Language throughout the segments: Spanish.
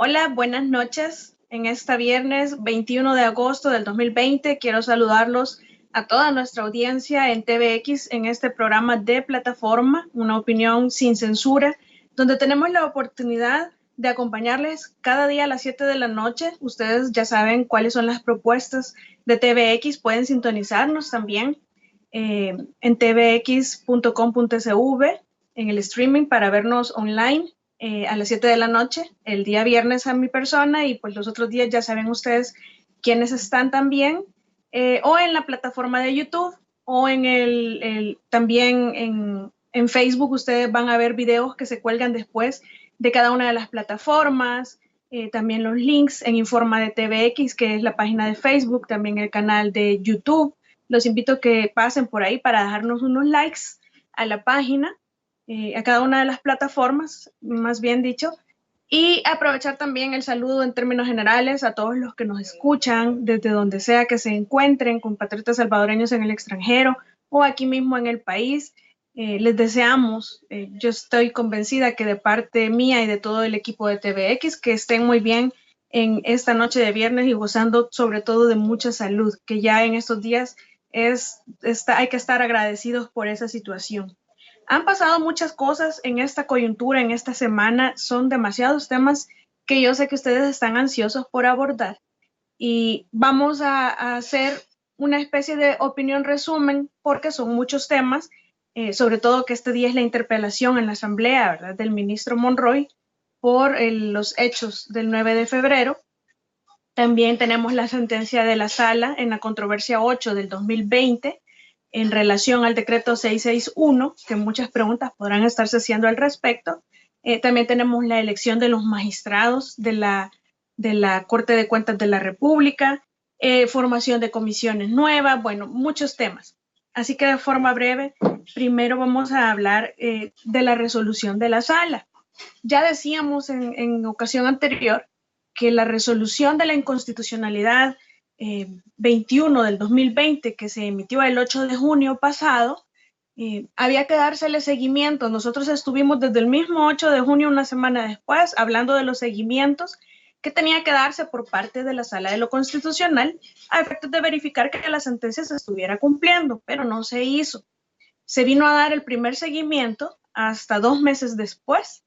Hola, buenas noches. En esta viernes 21 de agosto del 2020 quiero saludarlos a toda nuestra audiencia en TVX en este programa de plataforma, una opinión sin censura, donde tenemos la oportunidad de acompañarles cada día a las 7 de la noche. Ustedes ya saben cuáles son las propuestas de TVX, pueden sintonizarnos también en tvx.com.sv en el streaming para vernos online a las 7 de la noche, el día viernes a mi persona y pues los otros días ya saben ustedes quiénes están también, o en la plataforma de YouTube o en también en Facebook ustedes van a ver videos que se cuelgan después de cada una de las plataformas, también los links en Informa de TVX, que es la página de Facebook, también el canal de YouTube. Los invito a que pasen por ahí para dejarnos unos likes a la página, a cada una de las plataformas, más bien dicho, y aprovechar también el saludo en términos generales a todos los que nos escuchan desde donde sea que se encuentren, compatriotas salvadoreños en el extranjero o aquí mismo en el país. Les deseamos, yo estoy convencida que de parte mía y de todo el equipo de TVX, que estén muy bien en esta noche de viernes y gozando sobre todo de mucha salud, que ya en estos días hay que estar agradecidos por esa situación. Han pasado muchas cosas en esta coyuntura, en esta semana, son demasiados temas que yo sé que ustedes están ansiosos por abordar y vamos a hacer una especie de opinión resumen porque son muchos temas, sobre todo que este día es la interpelación en la Asamblea, ¿verdad?, del ministro Monroy por los hechos del 9 de febrero. También tenemos la sentencia de la Sala en la controversia 8 del 2020 en relación al decreto 661, que muchas preguntas podrán estarse haciendo al respecto. También tenemos la elección de los magistrados de la Corte de Cuentas de la República, formación de comisiones nuevas, bueno, muchos temas. Así que de forma breve, primero vamos a hablar de la resolución de la Sala. Ya decíamos en ocasión anterior que la resolución de la inconstitucionalidad 21 del 2020 que se emitió el 8 de junio pasado, había que dársele seguimiento. Nosotros estuvimos desde el mismo 8 de junio, una semana después, hablando de los seguimientos que tenía que darse por parte de la Sala de lo Constitucional a efectos de verificar que la sentencia se estuviera cumpliendo, pero no se hizo. Se vino a dar el primer seguimiento hasta 2 meses después,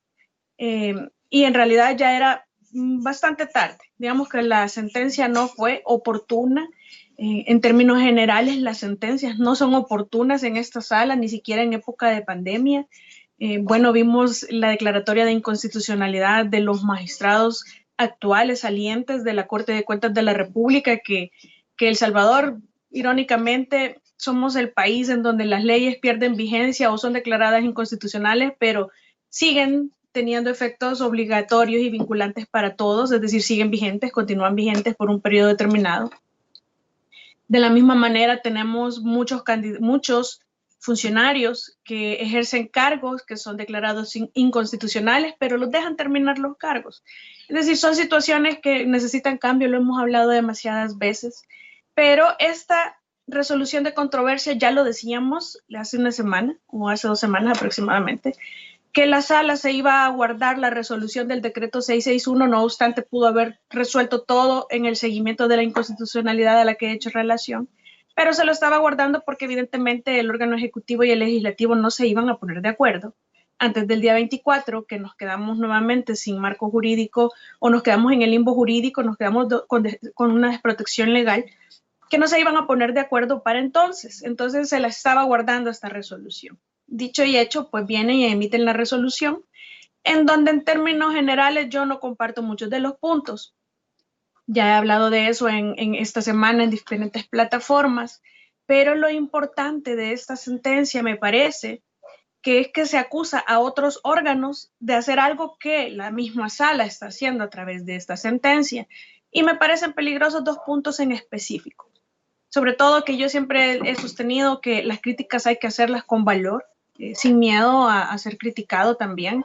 y en realidad ya era bastante tarde. Digamos que la sentencia no fue oportuna. En términos generales, las sentencias no son oportunas en esta sala, ni siquiera en época de pandemia. Bueno, vimos la declaratoria de inconstitucionalidad de los magistrados actuales salientes de la Corte de Cuentas de la República, que El Salvador, irónicamente, somos el país en donde las leyes pierden vigencia o son declaradas inconstitucionales, pero siguen teniendo efectos obligatorios y vinculantes para todos, es decir, siguen vigentes, continúan vigentes por un periodo determinado. De la misma manera, tenemos muchos funcionarios que ejercen cargos que son declarados inconstitucionales, pero los dejan terminar los cargos. Es decir, son situaciones que necesitan cambio, lo hemos hablado demasiadas veces, pero esta resolución de controversia, ya lo decíamos hace una semana o hace 2 semanas aproximadamente, que la sala se iba a guardar la resolución del decreto 661, no obstante pudo haber resuelto todo en el seguimiento de la inconstitucionalidad a la que he hecho relación, pero se lo estaba guardando porque evidentemente el órgano ejecutivo y el legislativo no se iban a poner de acuerdo antes del día 24, que nos quedamos nuevamente sin marco jurídico o nos quedamos en el limbo jurídico, nos quedamos con una desprotección legal, que no se iban a poner de acuerdo para entonces. Entonces se la estaba guardando esta resolución. Dicho y hecho, pues vienen y emiten la resolución, en donde en términos generales yo no comparto muchos de los puntos. Ya he hablado de eso en esta semana en diferentes plataformas, pero lo importante de esta sentencia me parece que es que se acusa a otros órganos de hacer algo que la misma sala está haciendo a través de esta sentencia. Y me parecen peligrosos 2 puntos en específico. Sobre todo que yo siempre he sostenido que las críticas hay que hacerlas con valor, sin miedo a ser criticado también.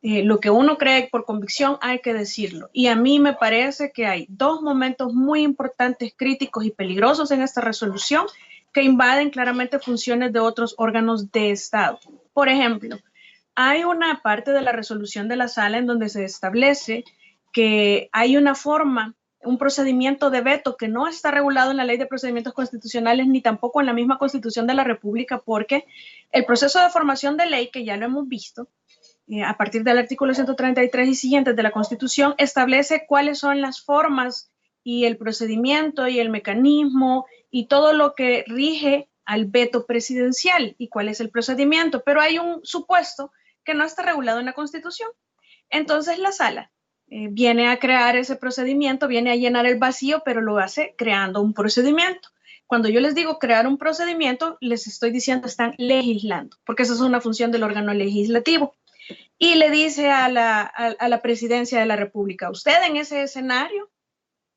Lo que uno cree por convicción hay que decirlo. Y a mí me parece que hay 2 momentos muy importantes, críticos y peligrosos en esta resolución que invaden claramente funciones de otros órganos de Estado. Por ejemplo, hay una parte de la resolución de la sala en donde se establece que hay una forma, un procedimiento de veto que no está regulado en la Ley de Procedimientos Constitucionales ni tampoco en la misma Constitución de la República, porque el proceso de formación de ley, que ya lo hemos visto, a partir del artículo 133 y siguientes de la Constitución, establece cuáles son las formas y el procedimiento y el mecanismo y todo lo que rige al veto presidencial y cuál es el procedimiento, pero hay un supuesto que no está regulado en la Constitución. Entonces la sala viene a crear ese procedimiento, viene a llenar el vacío, pero lo hace creando un procedimiento. Cuando yo les digo crear un procedimiento, les estoy diciendo están legislando, porque esa es una función del órgano legislativo. Y le dice a la presidencia de la República, usted en ese escenario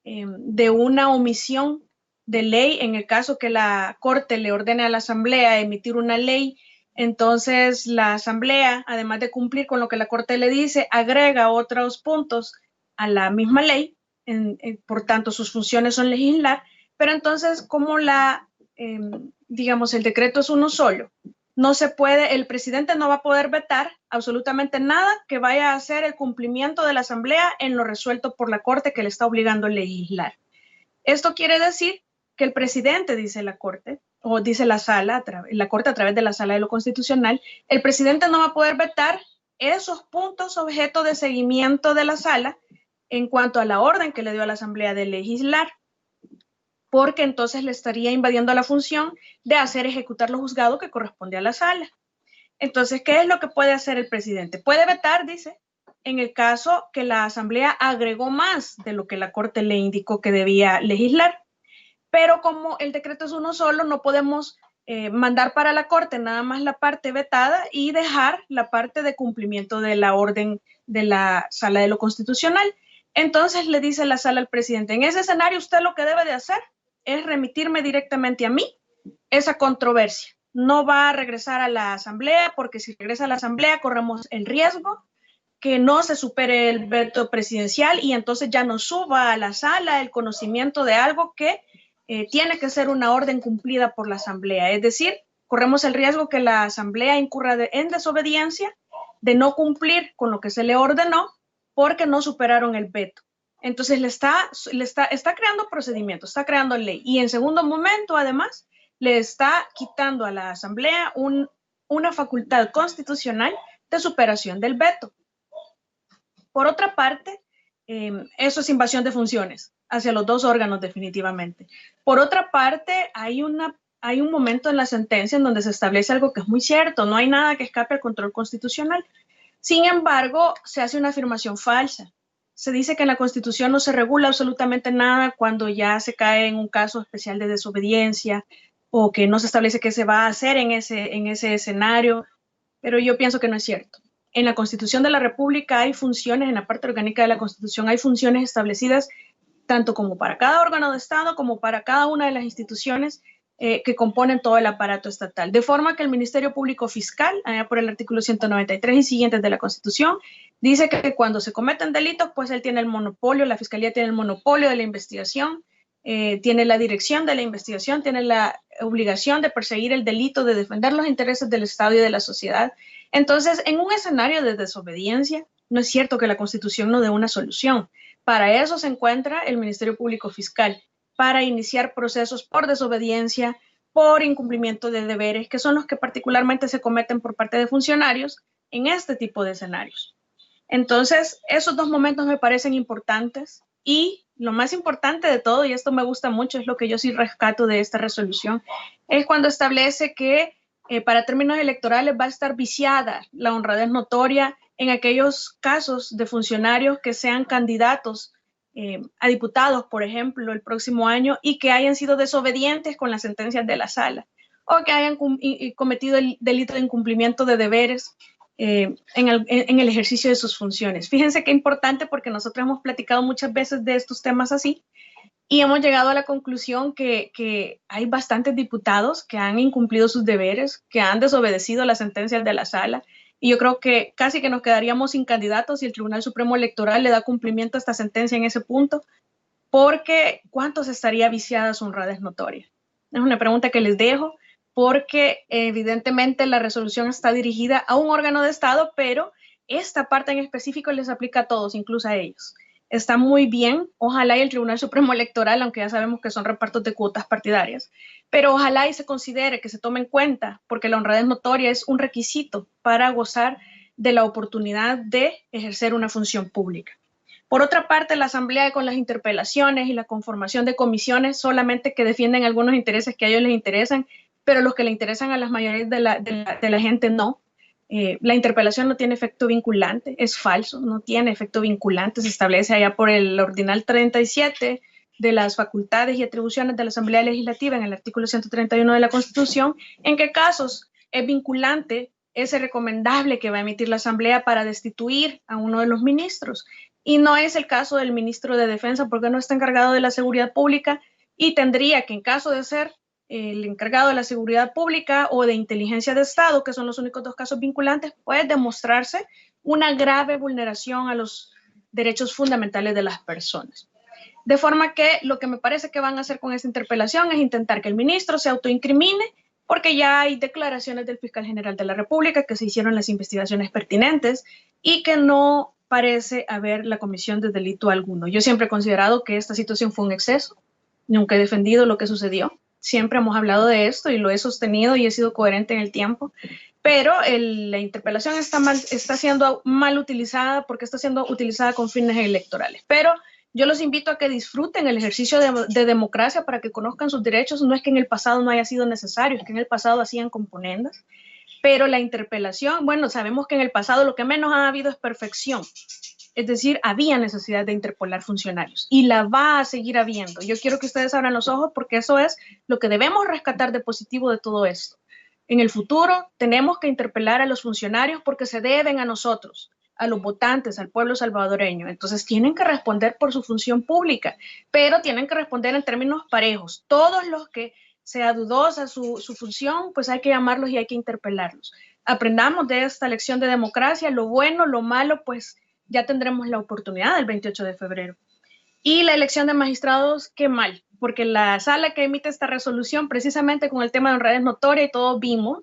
de una omisión de ley, en el caso que la Corte le ordene a la Asamblea emitir una ley, entonces la Asamblea, además de cumplir con lo que la Corte le dice, agrega otros puntos a la misma ley, por tanto sus funciones son legislar, pero entonces como digamos, el decreto es uno solo, no se puede, el presidente no va a poder vetar absolutamente nada que vaya a hacer el cumplimiento de la Asamblea en lo resuelto por la Corte que le está obligando a legislar. Esto quiere decir que el presidente, dice la Corte, o dice la sala, la Corte a través de la Sala de lo Constitucional, el presidente no va a poder vetar esos puntos objeto de seguimiento de la sala en cuanto a la orden que le dio a la Asamblea de legislar, porque entonces le estaría invadiendo la función de hacer ejecutar lo juzgado que corresponde a la sala. Entonces, ¿qué es lo que puede hacer el presidente? Puede vetar, dice, en el caso que la Asamblea agregó más de lo que la Corte le indicó que debía legislar. Pero como el decreto es uno solo, no podemos mandar para la Corte nada más la parte vetada y dejar la parte de cumplimiento de la orden de la Sala de lo Constitucional. Entonces le dice la sala al presidente, en ese escenario usted lo que debe de hacer es remitirme directamente a mí esa controversia. No va a regresar a la Asamblea, porque si regresa a la Asamblea corremos el riesgo que no se supere el veto presidencial y entonces ya nos suba a la sala el conocimiento de algo que tiene que ser una orden cumplida por la Asamblea. Es decir, corremos el riesgo que la Asamblea incurra en desobediencia, de no cumplir con lo que se le ordenó porque no superaron el veto. Entonces está creando procedimientos, está creando ley. Y en segundo momento, además, le está quitando a la Asamblea una facultad constitucional de superación del veto. Por otra parte, eso es invasión de funciones hacia los dos órganos definitivamente. Por otra parte, hay un momento en la sentencia en donde se establece algo que es muy cierto, no hay nada que escape al control constitucional. Sin embargo, se hace una afirmación falsa. Se dice que en la Constitución no se regula absolutamente nada cuando ya se cae en un caso especial de desobediencia o que no se establece qué se va a hacer en ese escenario, pero yo pienso que no es cierto. En la Constitución de la República hay funciones, en la parte orgánica de la Constitución hay funciones establecidas tanto como para cada órgano de Estado como para cada una de las instituciones que componen todo el aparato estatal. De forma que el Ministerio Público Fiscal, por el artículo 193 y siguientes de la Constitución, dice que cuando se cometen delitos, pues él tiene el monopolio, la Fiscalía tiene el monopolio de la investigación, tiene la dirección de la investigación, tiene la obligación de perseguir el delito, de defender los intereses del Estado y de la sociedad. Entonces, en un escenario de desobediencia, no es cierto que la Constitución no dé una solución. Para eso se encuentra el Ministerio Público Fiscal, para iniciar procesos por desobediencia, por incumplimiento de deberes, que son los que particularmente se cometen por parte de funcionarios en este tipo de escenarios. Entonces, esos dos momentos me parecen importantes y lo más importante de todo, y esto me gusta mucho, es lo que yo sí rescato de esta resolución, es cuando establece que para términos electorales va a estar viciada la honradez notoria en aquellos casos de funcionarios que sean candidatos a diputados, por ejemplo, el próximo año y que hayan sido desobedientes con las sentencias de la sala o que hayan cometido el delito de incumplimiento de deberes en el ejercicio de sus funciones. Fíjense qué importante porque nosotros hemos platicado muchas veces de estos temas así y hemos llegado a la conclusión que hay bastantes diputados que han incumplido sus deberes, que han desobedecido las sentencias de la sala. Y yo creo que casi que nos quedaríamos sin candidatos si el Tribunal Supremo Electoral le da cumplimiento a esta sentencia en ese punto, porque ¿cuántos estaría viciada su honradez notoria? Es una pregunta que les dejo, porque evidentemente la resolución está dirigida a un órgano de Estado, pero esta parte en específico les aplica a todos, incluso a ellos. está muy bien. Ojalá y el Tribunal Supremo Electoral, aunque ya sabemos que son repartos de cuotas partidarias, pero ojalá y se considere, que se tome en cuenta, porque la honradez notoria es un requisito para gozar de la oportunidad de ejercer una función pública. Por otra parte, la Asamblea, con las interpelaciones y la conformación de comisiones solamente que defienden algunos intereses que a ellos les interesan, pero los que le interesan a las mayorías de la gente no. La interpelación no tiene efecto vinculante, es falso, no tiene efecto vinculante, se establece allá por el Ordinal 37 de las facultades y atribuciones de la Asamblea Legislativa en el artículo 131 de la Constitución, en qué casos es vinculante ese recomendable que va a emitir la Asamblea para destituir a uno de los ministros. Y no es el caso del ministro de Defensa, porque no está encargado de la seguridad pública y tendría que, en caso de ser el encargado de la seguridad pública o de inteligencia de Estado, que son los únicos dos casos vinculantes, puede demostrarse una grave vulneración a los derechos fundamentales de las personas. De forma que lo que me parece que van a hacer con esta interpelación es intentar que el ministro se autoincrimine, porque ya hay declaraciones del fiscal general de la República que se hicieron las investigaciones pertinentes y que no parece haber la comisión de delito alguno. Yo siempre he considerado que esta situación fue un exceso, nunca he defendido lo que sucedió, siempre hemos hablado de esto y lo he sostenido y he sido coherente en el tiempo, pero la interpelación está siendo mal utilizada porque está siendo utilizada con fines electorales. Pero yo los invito a que disfruten el ejercicio de democracia para que conozcan sus derechos. No es que en el pasado no haya sido necesario, es que en el pasado hacían componendas, pero la interpelación, bueno, sabemos que en el pasado lo que menos ha habido es perfección. Es decir, había necesidad de interpelar funcionarios y la va a seguir habiendo. Yo quiero que ustedes abran los ojos porque eso es lo que debemos rescatar de positivo de todo esto. En el futuro tenemos que interpelar a los funcionarios porque se deben a nosotros, a los votantes, al pueblo salvadoreño. Entonces tienen que responder por su función pública, pero tienen que responder en términos parejos. Todos los que sea dudosa su función, pues hay que llamarlos y hay que interpelarlos. Aprendamos de esta lección de democracia, lo bueno, lo malo, pues ya tendremos la oportunidad el 28 de febrero. Y la elección de magistrados, qué mal, porque la sala que emite esta resolución, precisamente con el tema de honradez notoria, y todos vimos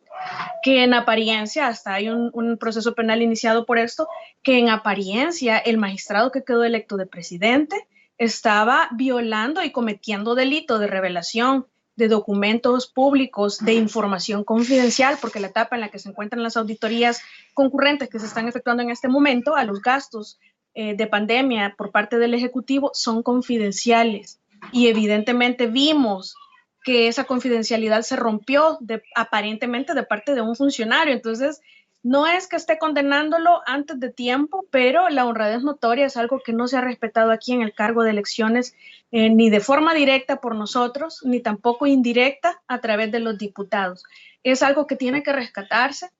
que en apariencia, hasta hay un proceso penal iniciado por esto, que en apariencia el magistrado que quedó electo de presidente estaba violando y cometiendo delito de revelación de documentos públicos, de información confidencial, porque la etapa en la que se encuentran las auditorías concurrentes que se están efectuando en este momento a los gastos de pandemia por parte del Ejecutivo son confidenciales. Y evidentemente vimos que esa confidencialidad se rompió aparentemente de parte de un funcionario. Entonces, no es que esté condenándolo antes de tiempo, pero la honradez notoria es algo que no se ha respetado aquí en el cargo de elecciones, ni de forma directa por nosotros, ni tampoco indirecta a través de los diputados. Es algo que tiene que rescatarse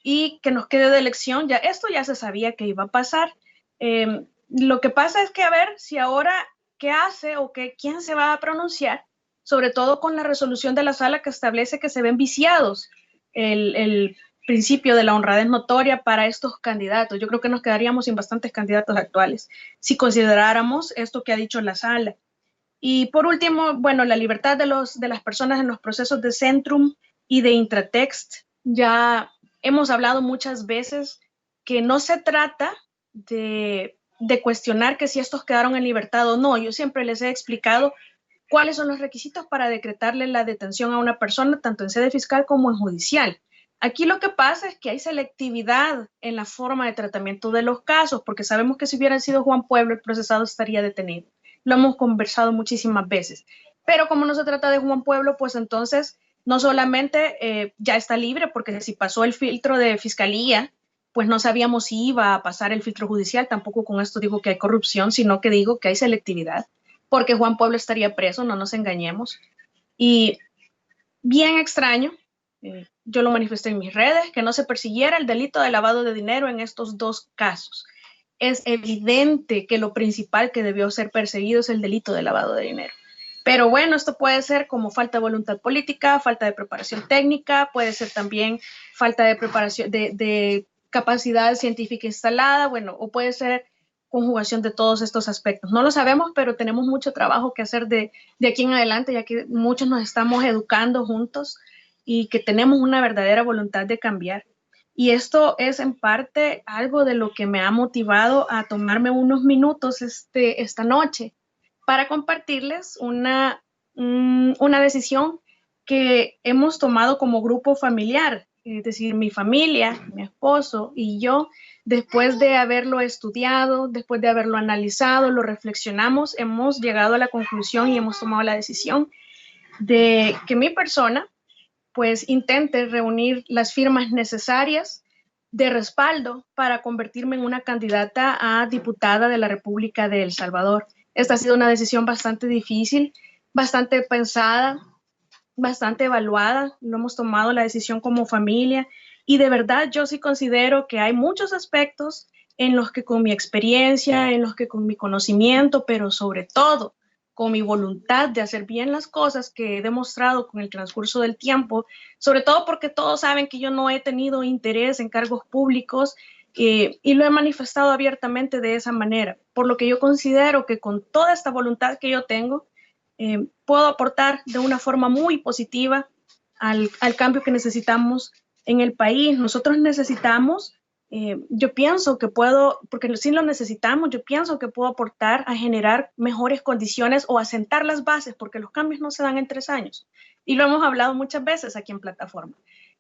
y que nos quede de lección. Ya, esto ya se sabía que iba a pasar. Lo que pasa es que a ver si ahora qué hace o quién se va a pronunciar, sobre todo con la resolución de la sala que establece que se ven viciados el principio de la honradez notoria para estos candidatos. Yo creo que nos quedaríamos sin bastantes candidatos actuales si consideráramos esto que ha dicho la sala. Y por último, bueno, la libertad de las personas en los procesos de Centrum y de Intratext. Ya hemos hablado muchas veces que no se trata de cuestionar que si estos quedaron en libertad o no. Yo siempre les he explicado cuáles son los requisitos para decretarle la detención a una persona, tanto en sede fiscal como en judicial. Aquí lo que pasa es que hay selectividad en la forma de tratamiento de los casos, porque sabemos que si hubiera sido Juan Pueblo, el procesado estaría detenido. Lo hemos conversado muchísimas veces. Pero como no se trata de Juan Pueblo, pues entonces no solamente ya está libre, porque si pasó el filtro de fiscalía, pues no sabíamos si iba a pasar el filtro judicial. Tampoco con esto digo que hay corrupción, sino que digo que hay selectividad, porque Juan Pueblo estaría preso, no nos engañemos. Y bien extraño, yo lo manifesté en mis redes, que no se persiguiera el delito de lavado de dinero en estos dos casos. Es evidente que lo principal que debió ser perseguido es el delito de lavado de dinero. Pero bueno, esto puede ser como falta de voluntad política, falta de preparación técnica, puede ser también falta de preparación, de capacidad científica instalada, bueno, o puede ser conjugación de todos estos aspectos. No lo sabemos, pero tenemos mucho trabajo que hacer de aquí en adelante, ya que muchos nos estamos educando juntos y que tenemos una verdadera voluntad de cambiar. Y esto es en parte algo de lo que me ha motivado a tomarme unos minutos esta noche para compartirles una decisión que hemos tomado como grupo familiar, es decir, mi familia, mi esposo y yo, después de haberlo estudiado, después de haberlo analizado, lo reflexionamos, hemos llegado a la conclusión y hemos tomado la decisión de que mi persona pues intente reunir las firmas necesarias de respaldo para convertirme en una candidata a diputada de la República de El Salvador. Esta ha sido una decisión bastante difícil, bastante pensada, bastante evaluada. Lo hemos tomado la decisión como familia y de verdad yo sí considero que hay muchos aspectos en los que con mi experiencia, en los que con mi conocimiento, pero sobre todo con mi voluntad de hacer bien las cosas que he demostrado con el transcurso del tiempo, sobre todo porque todos saben que yo no he tenido interés en cargos públicos y lo he manifestado abiertamente de esa manera, por lo que yo considero que con toda esta voluntad que yo tengo, puedo aportar de una forma muy positiva al cambio que necesitamos en el país. Nosotros necesitamos, yo pienso que puedo, porque sí lo necesitamos, yo pienso que puedo aportar a generar mejores condiciones o a sentar las bases, porque los cambios no se dan en 3 años. Y lo hemos hablado muchas veces aquí en plataforma.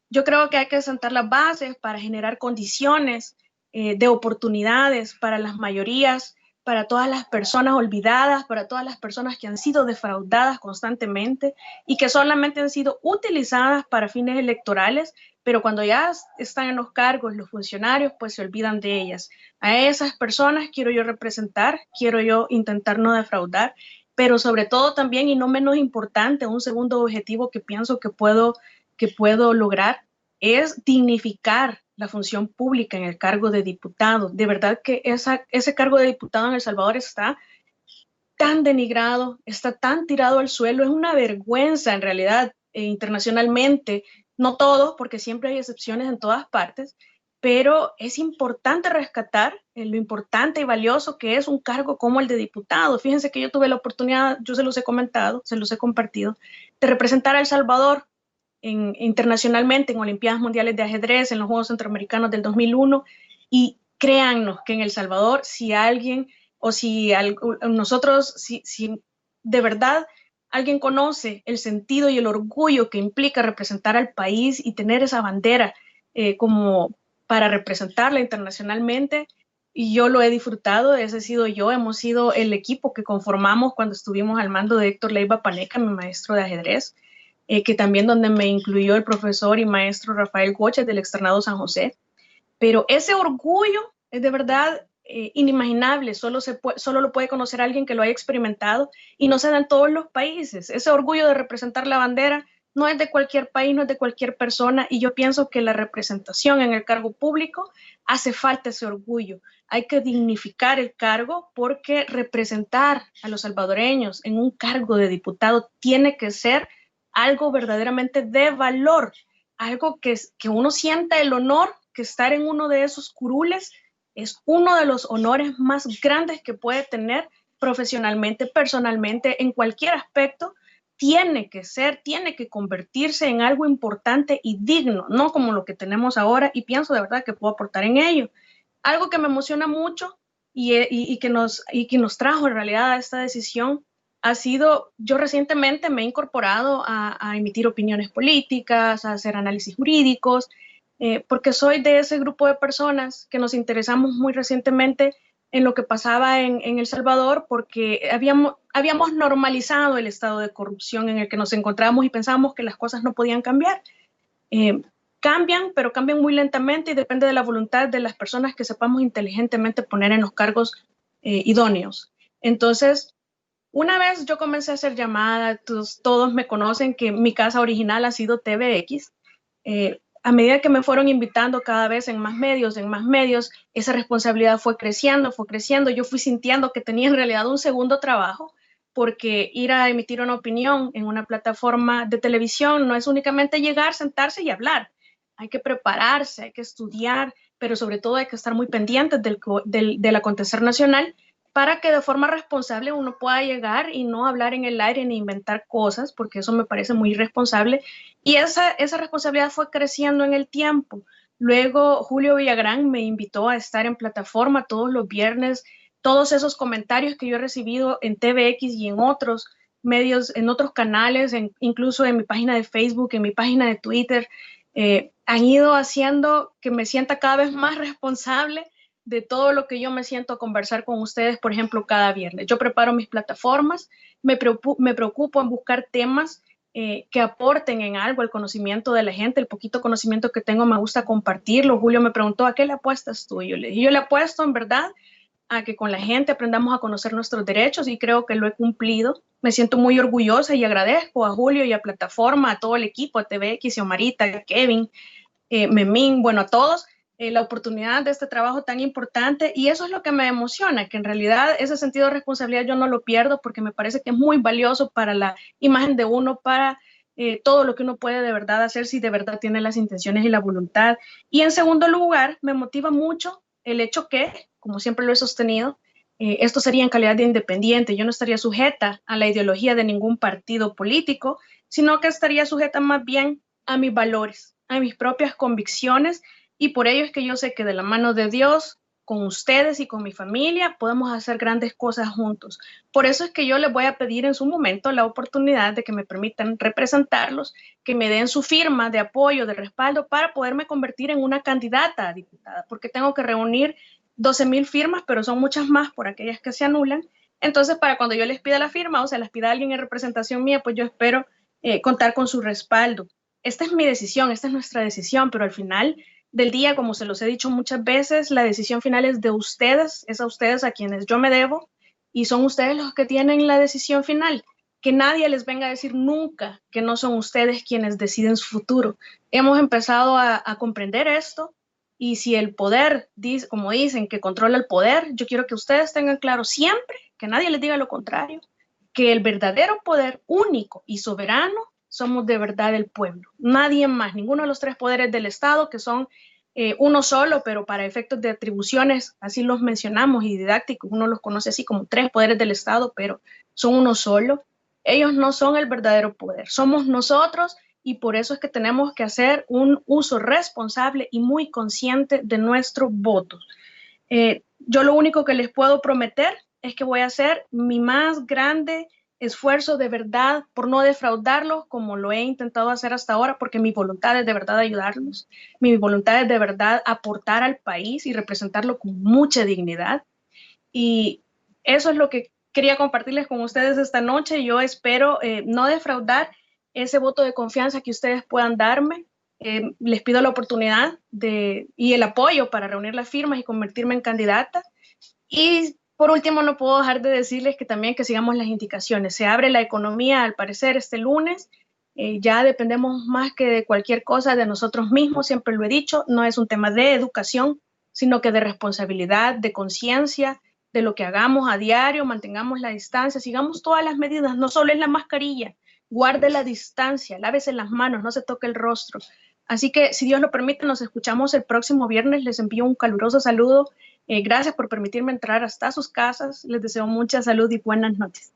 Yo creo que hay que sentar las bases para generar condiciones de oportunidades para las mayorías, para todas las personas olvidadas, para todas las personas que han sido defraudadas constantemente y que solamente han sido utilizadas para fines electorales, pero cuando ya están en los cargos, los funcionarios, pues se olvidan de ellas. A esas personas quiero yo representar, quiero yo intentar no defraudar, pero sobre todo también, y no menos importante, un segundo objetivo que pienso que puedo lograr es dignificar la función pública en el cargo de diputado. De verdad que ese cargo de diputado en El Salvador está tan denigrado, está tan tirado al suelo, es una vergüenza en realidad internacionalmente, no todos, porque siempre hay excepciones en todas partes, pero es importante rescatar lo importante y valioso que es un cargo como el de diputado. Fíjense que yo tuve la oportunidad, yo se los he comentado, se los he compartido, de representar a El Salvador internacionalmente en Olimpiadas Mundiales de Ajedrez, en los Juegos Centroamericanos del 2001, y créannos que en El Salvador, si alguien o si nosotros, si de verdad alguien conoce el sentido y el orgullo que implica representar al país y tener esa bandera como para representarla internacionalmente, y yo lo he disfrutado, ese he sido yo, hemos sido el equipo que conformamos cuando estuvimos al mando de Héctor Leiva Paneca, mi maestro de ajedrez, que también donde me incluyó el profesor y maestro Rafael Goches del Externado San José. Pero ese orgullo es de verdad inimaginable, solo lo puede conocer alguien que lo haya experimentado y no se da en todos los países. Ese orgullo de representar la bandera no es de cualquier país, no es de cualquier persona, y yo pienso que la representación en el cargo público hace falta ese orgullo. Hay que dignificar el cargo porque representar a los salvadoreños en un cargo de diputado tiene que ser algo verdaderamente de valor, algo que uno sienta el honor que estar en uno de esos curules es uno de los honores más grandes que puede tener profesionalmente, personalmente, en cualquier aspecto. Tiene que convertirse en algo importante y digno, no como lo que tenemos ahora, y pienso de verdad que puedo aportar en ello. Algo que me emociona mucho y que nos trajo en realidad a esta decisión ha sido, yo recientemente me he incorporado a emitir opiniones políticas, a hacer análisis jurídicos, porque soy de ese grupo de personas que nos interesamos muy recientemente en lo que pasaba en El Salvador, porque habíamos normalizado el estado de corrupción en el que nos encontrábamos y pensábamos que las cosas no podían cambiar. Cambian, pero cambian muy lentamente y depende de la voluntad de las personas que sepamos inteligentemente poner en los cargos idóneos. Entonces, una vez yo comencé a hacer llamadas, todos me conocen que mi casa original ha sido TVX. A medida que me fueron invitando cada vez en más medios, esa responsabilidad fue creciendo. Yo fui sintiendo que tenía en realidad un segundo trabajo, porque ir a emitir una opinión en una plataforma de televisión no es únicamente llegar, sentarse y hablar. Hay que prepararse, hay que estudiar, pero sobre todo hay que estar muy pendientes del acontecer nacional para que de forma responsable uno pueda llegar y no hablar en el aire ni inventar cosas, porque eso me parece muy irresponsable. Y esa responsabilidad fue creciendo en el tiempo. Luego Julio Villagrán me invitó a estar en plataforma todos los viernes. Todos esos comentarios que yo he recibido en TVX y en otros medios, en otros canales, incluso en mi página de Facebook, en mi página de Twitter, han ido haciendo que me sienta cada vez más responsable de todo lo que yo me siento a conversar con ustedes, por ejemplo, cada viernes. Yo preparo mis plataformas, me preocupo en buscar temas que aporten en algo el conocimiento de la gente. El poquito conocimiento que tengo me gusta compartirlo. Julio me preguntó, ¿a qué le apuestas tú? Y yo le dije, yo le apuesto en verdad a que con la gente aprendamos a conocer nuestros derechos, y creo que lo he cumplido. Me siento muy orgullosa y agradezco a Julio y a Plataforma, a todo el equipo, a TVX, a Omarita, a Kevin, Memín, bueno, a todos, la oportunidad de este trabajo tan importante, y eso es lo que me emociona, que en realidad ese sentido de responsabilidad yo no lo pierdo, porque me parece que es muy valioso para la imagen de uno, para todo lo que uno puede de verdad hacer si de verdad tiene las intenciones y la voluntad. Y en segundo lugar, me motiva mucho el hecho que, como siempre lo he sostenido, esto sería en calidad de independiente. Yo no estaría sujeta a la ideología de ningún partido político, sino que estaría sujeta más bien a mis valores, a mis propias convicciones, y por ello es que yo sé que de la mano de Dios, con ustedes y con mi familia, podemos hacer grandes cosas juntos. Por eso es que yo les voy a pedir en su momento la oportunidad de que me permitan representarlos, que me den su firma de apoyo, de respaldo, para poderme convertir en una candidata a diputada, porque tengo que reunir 12,000 firmas, pero son muchas más por aquellas que se anulan. Entonces, para cuando yo les pida la firma o se las pida a alguien en representación mía, pues yo espero contar con su respaldo. Esta es mi decisión, esta es nuestra decisión, pero al final del día, como se los he dicho muchas veces, la decisión final es de ustedes, es a ustedes a quienes yo me debo, y son ustedes los que tienen la decisión final. Que nadie les venga a decir nunca que no son ustedes quienes deciden su futuro. Hemos empezado a comprender esto, y si el poder, como dicen, que controla el poder, yo quiero que ustedes tengan claro siempre, que nadie les diga lo contrario, que el verdadero poder único y soberano somos de verdad el pueblo, nadie más, ninguno de los tres poderes del Estado, que son uno solo, pero para efectos de atribuciones, así los mencionamos y didácticos, uno los conoce así como tres poderes del Estado, pero son uno solo. Ellos no son el verdadero poder, somos nosotros, y por eso es que tenemos que hacer un uso responsable y muy consciente de nuestros votos. Yo lo único que les puedo prometer es que voy a hacer mi más grande esfuerzo de verdad por no defraudarlos, como lo he intentado hacer hasta ahora, porque mi voluntad es de verdad ayudarlos, mi voluntad es de verdad aportar al país y representarlo con mucha dignidad. Y eso es lo que quería compartirles con ustedes esta noche. Yo espero no defraudar ese voto de confianza que ustedes puedan darme. Les pido la oportunidad y el apoyo para reunir las firmas y convertirme en candidata. Y por último, no puedo dejar de decirles que también que sigamos las indicaciones. Se abre la economía, al parecer, este lunes. Ya dependemos más que de cualquier cosa de nosotros mismos, siempre lo he dicho, no es un tema de educación, sino que de responsabilidad, de conciencia, de lo que hagamos a diario, mantengamos la distancia, sigamos todas las medidas, no solo es la mascarilla, guarde la distancia, lávese las manos, no se toque el rostro. Así que, si Dios lo permite, nos escuchamos el próximo viernes. Les envío un caluroso saludo. Gracias por permitirme entrar hasta sus casas. Les deseo mucha salud y buenas noches.